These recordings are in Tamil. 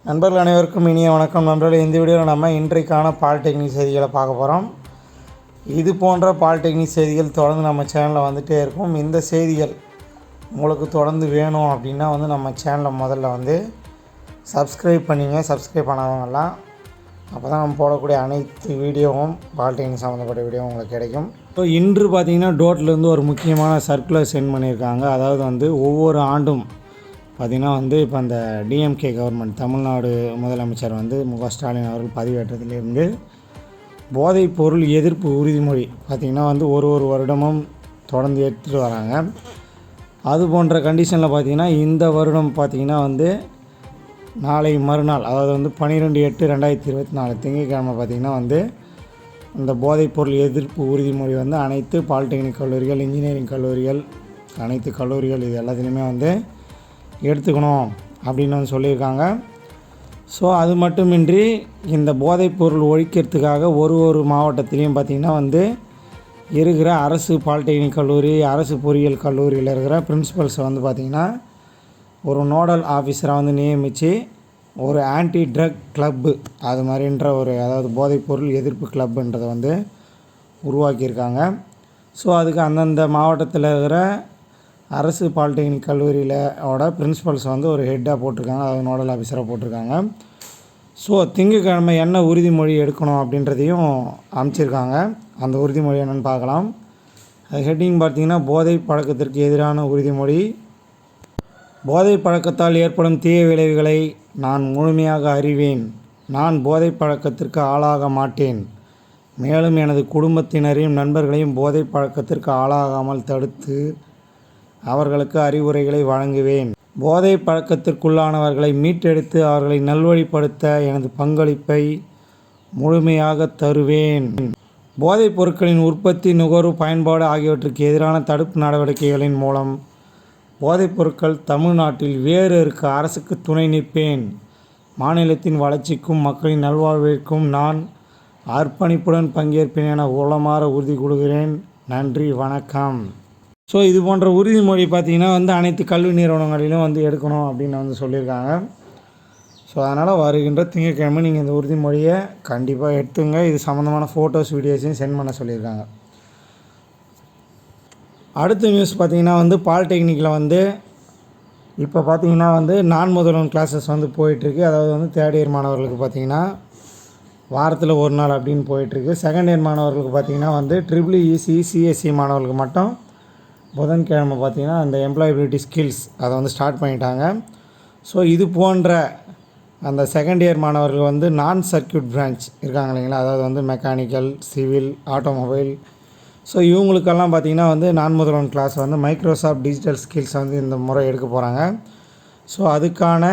நண்பர்கள் அனைவருக்கும் இனிய வணக்கம். நண்பர்களே, இந்த வீடியோவில் நம்ம இன்றைக்கான பாலிடெக்னிக் செய்திகளை பார்க்க போகிறோம். இது போன்ற பாலிடெக்னிக் செய்திகள் தொடர்ந்து நம்ம சேனலில் வந்துகிட்டே இருக்கும். இந்த செய்திகள் உங்களுக்கு தொடர்ந்து வேணும் அப்படின்னா நம்ம சேனலில் முதல்ல சப்ஸ்கிரைப் பண்ணிங்க. சப்ஸ்கிரைப் பண்ணாதவங்கெல்லாம் அப்போ தான் நம்ம போடக்கூடிய அனைத்து வீடியோவும் பாலிடெக்னிக் சம்மந்தப்பட்ட வீடியோவும் உங்களுக்கு கிடைக்கும். ஸோ இன்று பார்த்திங்கன்னா டோட்லேருந்து ஒரு முக்கியமான சர்க்குலர் சென்ட் பண்ணியிருக்காங்க. அதாவது ஒவ்வொரு ஆண்டும் பார்த்திங்கன்னா இப்போ அந்த டிஎம்கே கவர்மெண்ட் தமிழ்நாடு முதலமைச்சர் மு.க. ஸ்டாலின் அவர்கள் பதிவேற்றத்திலிருந்து போதைப் பொருள் எதிர்ப்பு உறுதிமொழி பார்த்திங்கன்னா ஒரு வருடமும் தொடர்ந்து எடுத்துகிட்டு வராங்க. அது போன்ற கண்டிஷனில் பார்த்திங்கன்னா இந்த வருடம் பார்த்திங்கன்னா நாளை மறுநாள் அதாவது 12/8/2024 திங்கட்கிழமை பார்த்திங்கன்னா இந்த போதைப் பொருள் எதிர்ப்பு உறுதிமொழி அனைத்து பாலிடெக்னிக் கல்லூரிகள், இன்ஜினியரிங் கல்லூரிகள், அனைத்து கல்லூரிகள் இது எல்லாத்துலேயுமே எடுத்துக்கணும் அப்படின்னு சொல்லியிருக்காங்க. ஸோ அது மட்டுமின்றி இந்த போதைப்பொருள் ஒழிக்கிறதுக்காக ஒரு மாவட்டத்திலையும் பார்த்திங்கன்னா இருக்கிற அரசு பாலிடெக்னிக் கல்லூரி, அரசு பொறியியல் கல்லூரியில் இருக்கிற பிரின்சிபல்ஸை பார்த்திங்கன்னா ஒரு நோடல் ஆஃபீஸராக நியமித்து ஒரு ஆன்டி ட்ரக் கிளப்பு அது மாதிரின்ற அதாவது போதைப்பொருள் எதிர்ப்பு கிளப்புன்றதை உருவாக்கியிருக்காங்க. ஸோ அதுக்கு அந்தந்த மாவட்டத்தில் இருக்கிற அரசு பாலிடெக்னிக் கல்லூரியிலோட பிரின்சிபல்ஸ் ஒரு ஹெட்டாக போட்டிருக்காங்க, அதாவது நோடல் ஆஃபீஸராக போட்டிருக்காங்க. ஸோ திங்கட்கிழமை என்ன உறுதிமொழி எடுக்கணும் அப்படின்றதையும் அமைச்சிருக்காங்க. அந்த உறுதிமொழி என்னென்னு பார்க்கலாம். அது ஹெட்டிங் பார்த்திங்கன்னா போதை பழக்கத்திற்கு எதிரான உறுதிமொழி. போதை பழக்கத்தால் ஏற்படும் தீய விளைவுகளை நான் முழுமையாக அறிவேன். நான் போதை பழக்கத்திற்கு ஆளாக மாட்டேன். மேலும் எனது குடும்பத்தினரையும் நண்பர்களையும் போதை பழக்கத்திற்கு ஆளாகாமல் தடுத்து அவர்களுக்கு அறிவுரைகளை வழங்குவேன். போதை பழக்கத்திற்குள்ளானவர்களை மீட்டெடுத்து அவர்களை நல்வழிப்படுத்த எனது பங்களிப்பை முழுமையாக தருவேன். போதைப் பொருட்களின் உற்பத்தி, நுகர்வு, பயன்பாடு ஆகியவற்றுக்கு எதிரான தடுப்பு நடவடிக்கைகளின் மூலம் போதைப் பொருட்கள் தமிழ்நாட்டில் வேறு இருக்க அரசுக்கு துணை நிற்பேன். மாநிலத்தின் வளர்ச்சிக்கும் மக்களின் நல்வாழ்விற்கும் நான் அர்ப்பணிப்புடன் பங்கேற்பேன் என உளமாற உறுதி கொள்கிறேன். நன்றி, வணக்கம். ஸோ இது போன்ற உறுதிமொழி பார்த்திங்கன்னா அனைத்து கல்வி நிறுவனங்களிலும் எடுக்கணும் அப்படின்னு சொல்லியிருக்காங்க. ஸோ அதனால் வருகின்ற திங்கட்கிழமை நீங்கள் இந்த உறுதிமொழியை கண்டிப்பாக எடுத்துங்க. இது சம்மந்தமான ஃபோட்டோஸ், வீடியோஸையும் சென்ட் பண்ண சொல்லியிருக்காங்க. அடுத்த நியூஸ் பார்த்திங்கன்னா பாலிடெக்னிக்கில் இப்போ பார்த்திங்கன்னா நான் முதல்வன் கிளாஸஸ் போயிட்டுருக்கு. அதாவது தேர்ட் இயர் மாணவர்களுக்கு பார்த்திங்கன்னா வாரத்தில் ஒரு நாள் அப்படின்னு போயிட்டுருக்கு. செகண்ட் இயர் மாணவர்களுக்கு பார்த்திங்கன்னா EEE CSE மாணவர்களுக்கு மட்டும் புதன்கிழமை பார்த்திங்கன்னா அந்த எம்ப்ளாயபிலிட்டி ஸ்கில்ஸ் அதை ஸ்டார்ட் பண்ணிட்டாங்க. ஸோ இது போன்ற அந்த செகண்ட் இயர் மாணவர்கள் நான் சர்க்யூட் பிரான்ச் இருக்காங்க இல்லைங்களா, அதாவது மெக்கானிக்கல், சிவில், ஆட்டோமொபைல். ஸோ இவங்களுக்கெல்லாம் பார்த்திங்கன்னா நான் முதல்வன் கிளாஸ் மைக்ரோசாஃப்ட் டிஜிட்டல் ஸ்கில்ஸ் இந்த முறை எடுக்க போகிறாங்க. ஸோ அதுக்கான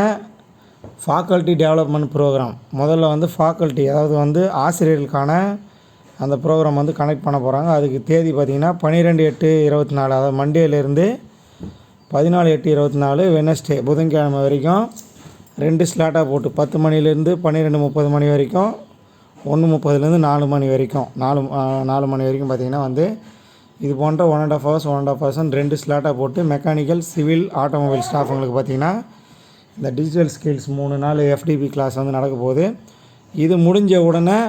ஃபேக்கல்ட்டி டெவலப்மெண்ட் ப்ரோக்ராம் முதல்ல ஃபேக்கல்ட்டி அதாவது ஆசிரியர்களுக்கான அந்த ப்ரோக்ராம் கனெக்ட் பண்ண போகிறாங்க. அதுக்கு தேதி பார்த்திங்கன்னா 12/8/24 அதாவது மண்டேலேருந்து 14/8/24 வெனஸ்டே புதன்கிழமை வரைக்கும் 2 ஸ்லாட்டாக போட்டு 10 மணிலேருந்து 12:30 மணி வரைக்கும், 1:30லேருந்து 4 மணி வரைக்கும், 4 மணி வரைக்கும் பார்த்திங்கன்னா இது போன்ற 1.5 hours 2 ஸ்லாட்டாக போட்டு மெக்கானிக்கல், சிவில், ஆட்டோமொபைல் ஸ்டாஃபுங்களுக்கு பார்த்திங்கன்னா இந்த டிஜிட்டல் ஸ்கில்ஸ் 3 நாள் FDP கிளாஸ் நடக்க போகுது. இது முடிஞ்ச உடனே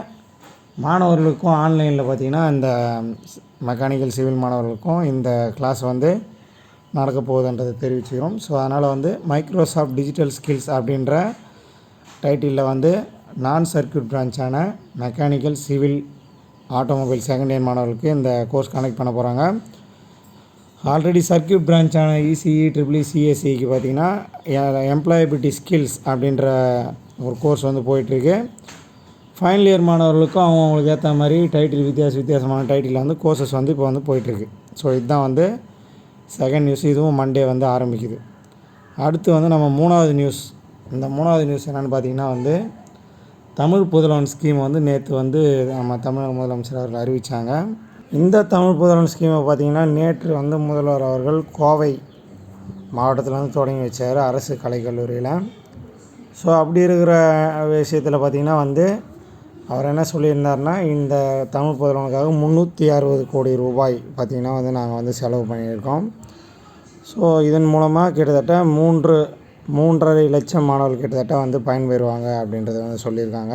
மாணவர்களுக்கும் ஆன்லைனில் பார்த்திங்கன்னா இந்த மெக்கானிக்கல், சிவில் மாணவர்களுக்கும் இந்த கிளாஸ் நடக்க போகுதுன்றதை தெரிவிச்சுக்கிறோம். ஸோ அதனால் மைக்ரோசாஃப்ட் டிஜிட்டல் ஸ்கில்ஸ் அப்படின்ற டைட்டிலில் நான் சர்க்யூட் பிரான்ச்சான mechanical, civil, automobile second year மாணவர்களுக்கு இந்த கோர்ஸ் கனெக்ட் பண்ண போகிறாங்க. ஆல்ரெடி சர்க்யூட் பிரான்ச்சான ECE, EEE CSEக்கு பார்த்திங்கன்னா எம்ப்ளாயபிலிட்டி ஸ்கில்ஸ் அப்படின்ற ஒரு கோர்ஸ் போயிட்டுருக்கு. ஃபைனல் இயர் மாணவர்களுக்கும் அவங்களுக்கு ஏற்ற மாதிரி டைட்டில் வித்தியாசமான டைட்டில் கோர்சஸ் இப்போ போயிட்டுருக்கு. ஸோ இதுதான் செகண்ட் நியூஸ். இதுவும் மண்டே ஆரம்பிக்குது. அடுத்து நம்ம மூணாவது நியூஸ். இந்த மூணாவது நியூஸ் என்னென்னு பார்த்திங்கன்னா தமிழ் புதல்வன் ஸ்கீம் நேற்று நம்ம தமிழக முதலமைச்சர் அவர்கள் அறிவித்தாங்க. இந்த தமிழ் புதல்வன் ஸ்கீமை பார்த்திங்கன்னா நேற்று முதல்வர் அவர்கள் கோவை மாவட்டத்தில் தொடங்கி வச்சார் அரசு கலைக்கல்லூரியில். ஸோ அப்படி இருக்கிற விஷயத்தில் பார்த்திங்கன்னா அவர் என்ன சொல்லியிருந்தார்னா, இந்த தமிழ் புதல்வனுக்காக 360 கோடி ரூபாய் பார்த்திங்கன்னா நாங்கள் செலவு பண்ணியிருக்கோம். ஸோ இதன் மூலமாக கிட்டத்தட்ட 3 3.5 லட்சம் மாணவர்கள் கிட்டத்தட்ட வந்து பயன்பெறுவாங்க அப்படின்றத வந்து சொல்லியிருக்காங்க.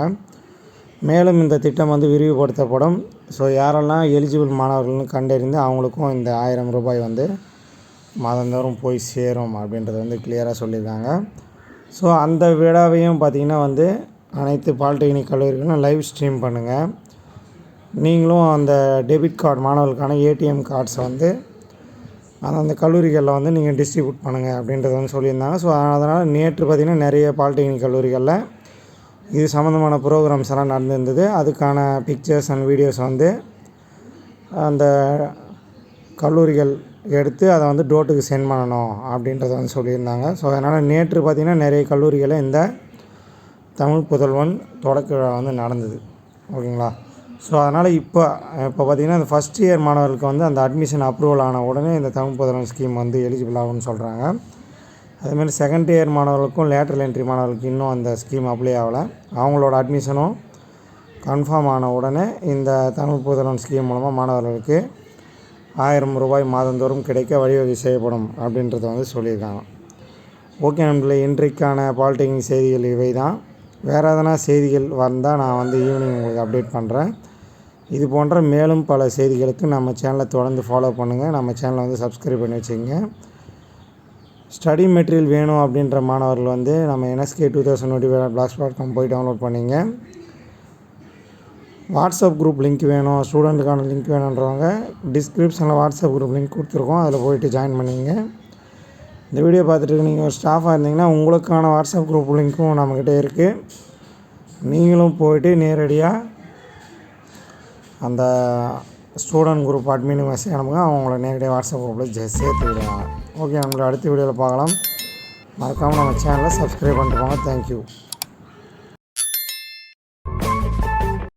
மேலும் இந்த திட்டம் வந்து விரிவுபடுத்தப்படும். ஸோ யாரெல்லாம் எலிஜிபிள் மாணவர்கள்னு கண்டறிந்து அவங்களுக்கும் இந்த 1000 ரூபாய் வந்து மாதந்தோறும் போய் சேரும் அப்படின்றத வந்து கிளியராக சொல்லியிருக்காங்க. ஸோ அந்த விழாவையும் பார்த்திங்கன்னா வந்து அனைத்து பாலிடெக்னிக் கல்லூரிகளும் லைவ் ஸ்ட்ரீம் பண்ணுங்கள். நீங்களும் அந்த டெபிட் கார்டு மாணவர்களுக்கான ஏடிஎம் கார்ட்ஸை வந்து அந்த கல்லூரிகளில் வந்து நீங்கள் டிஸ்ட்ரிபியூட் பண்ணுங்கள் அப்படின்றத வந்து சொல்லியிருந்தாங்க. ஸோ அதனால் நேற்று பார்த்திங்கன்னா நிறைய பாலிடெக்னிக் கல்லூரிகளில் இது சம்மந்தமான ப்ரோக்ராம்ஸ் எல்லாம் நடந்திருந்தது. அதுக்கான பிக்சர்ஸ் அண்ட் வீடியோஸ் வந்து அந்த கல்லூரிகள் எடுத்து அதை வந்து டோட்டுக்கு சென்ட் பண்ணணும் அப்படின்றத வந்து சொல்லியிருந்தாங்க. ஸோ அதனால் நேற்று பார்த்திங்கன்னா நிறைய கல்லூரிகளில் இந்த தமிழ் புதல்வன் தொடக்க விழா வந்து நடந்தது. ஓகேங்களா? ஸோ அதனால் இப்போ பார்த்திங்கன்னா இந்த ஃபஸ்ட் இயர் மாணவர்களுக்கு வந்து அந்த அட்மிஷன் அப்ரூவல் ஆன உடனே இந்த தமிழ் புதல்வன் ஸ்கீம் வந்து எலிஜிபிள் ஆகும்னு சொல்கிறாங்க. அதேமாதிரி செகண்ட் இயர் மாணவர்களுக்கும் லேட்டரல் என்ட்ரி மாணவர்களுக்கு இன்னும் அந்த ஸ்கீம் அப்ளை ஆகலை. அவங்களோட அட்மிஷனும் கன்ஃபார்ம் ஆன உடனே இந்த தமிழ் புதல்வன் ஸ்கீம் மூலமாக மாணவர்களுக்கு 1000 ரூபாய் மாதந்தோறும் கிடைக்க வழிவகை செய்யப்படும் அப்படின்றத வந்து சொல்லியிருக்காங்க. ஓகே நண்பர்களே, இன்றைக்கான பாலிடெக்னிக் செய்திகள் இவை தான். வேறு எதனா செய்திகள் வந்தால் நான் வந்து ஈவினிங் உங்களுக்கு அப்டேட் பண்ணுறேன். இது போன்ற மேலும் பல செய்திகளுக்கு நம்ம சேனலை தொடர்ந்து ஃபாலோ பண்ணுங்கள். நம்ம சேனலை வந்து சப்ஸ்கிரைப் பண்ணி வச்சுக்கோங்க. ஸ்டடி மெட்டீரியல் வேணும் அப்படின்ற மாணவர்கள் வந்து நம்ம nsk2025.blogspot.com போய் டவுன்லோட் பண்ணிங்க. வாட்ஸ்அப் குரூப் லிங்க் வேணும், ஸ்டூடெண்ட்டுக்கான லிங்க் வேணுன்றவங்க டிஸ்கிரிப்ஷனில் வாட்ஸ்அப் குரூப் லிங்க் கொடுத்துருக்கோம், அதில் போய்ட்டு ஜாயின் பண்ணிங்க. இந்த வீடியோ பார்த்துட்டு நீங்கள் ஒரு ஸ்டாஃபாக இருந்தீங்கன்னா உங்களுக்கான வாட்ஸ்அப் குரூப் லிங்க்கும் நம்மக்கிட்ட இருக்குது. நீங்களும் போய்ட்டு நேரடியாக அந்த ஸ்டூடெண்ட் குரூப் அட்மின் மெசேஜ் அனுப்புங்க, அவங்கள நேரடியாக வாட்ஸ்அப் குரூப்பில் சேர்த்து விடுவாங்க. ஓகே, நம்மளோட அடுத்த வீடியோவில் பார்க்கலாம். மறக்காமல் நம்ம சேனலை சப்ஸ்கிரைப் பண்ணிட்டு போங்க. தேங்க்யூ.